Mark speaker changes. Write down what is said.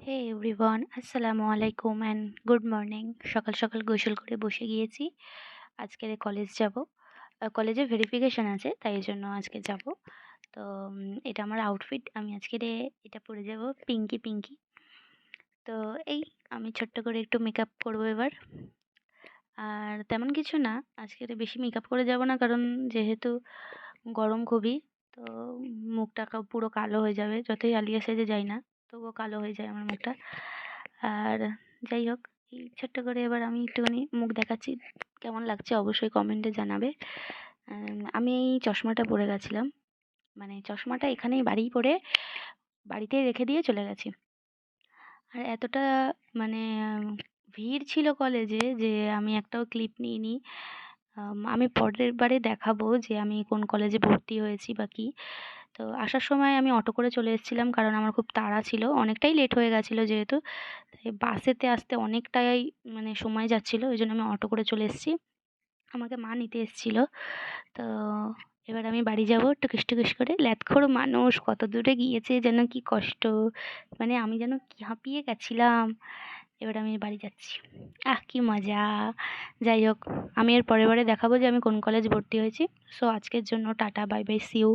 Speaker 1: হে everyone, আসসালামু আলাইকুম and good morning. সকাল সকাল গোসল করে বসে গিয়েছি। আজকের কলেজ যাব। কলেজে ভেরিফিকেশন আছে, তাই জন্য আজকে যাব। তো এটা আমার আউটফিট। আমি আজকের এটা পরে যাব, পিঙ্কি পিঙ্কি। তো এই আমি ছোট্ট করে একটু মেকআপ করব এবার। আর তেমন কিছু না, আজকের বেশি মেকআপ করে যাব না, কারণ যেহেতু গরম খুবই। তো মুখটা পুরো কালো হয়ে যাবে, যতই আলিয়া সেজে যাই না তবুও কালো হয়ে যায় আমার মুখটা। আর যাই হোক, এই ছোট্ট করে এবার আমি একটুখানি মুখ দেখাচ্ছি, কেমন লাগছে অবশ্যই কমেন্টে জানাবে। আমি এই চশমাটা পরে গেছিলাম, মানে চশমাটা এখানেই বাড়িতেই রেখে দিয়ে চলে গেছি। আর এতটা মানে ভিড় ছিল কলেজে যে আমি একটাও ক্লিপ নিইনি। আমি পরের বারে দেখাবো যে আমি কোন কলেজে ভর্তি হয়েছি বা কী। তো আসার সময় আমি অটো করে চলে এসেছিলাম, কারণ আমার খুব তাড়া ছিল, অনেকটাই লেট হয়ে গেছিলো যেহেতু। তাই বাসেতে আসতে অনেকটাই মানে সময় যাচ্ছিলো, ওই জন্য আমি অটো করে চলে এসেছি। আমাকে মা নিতে এসেছিলো। তো এবার আমি বাড়ি যাবো টুকিস টুকিস করে। ল্যাদখোর মানুষ কত দূরে গিয়েছে যেন, কি কষ্ট, মানে আমি যেন কি হাঁপিয়ে গেছিলাম। এবার আমি বাড়ি যাচ্ছি। কি মজা! যাই হোক, আমি এর পরের বারে দেখাবো যে আমি কোন কলেজ ভর্তি হয়েছি। সো আজকের জন্য tata, bye bye, see you.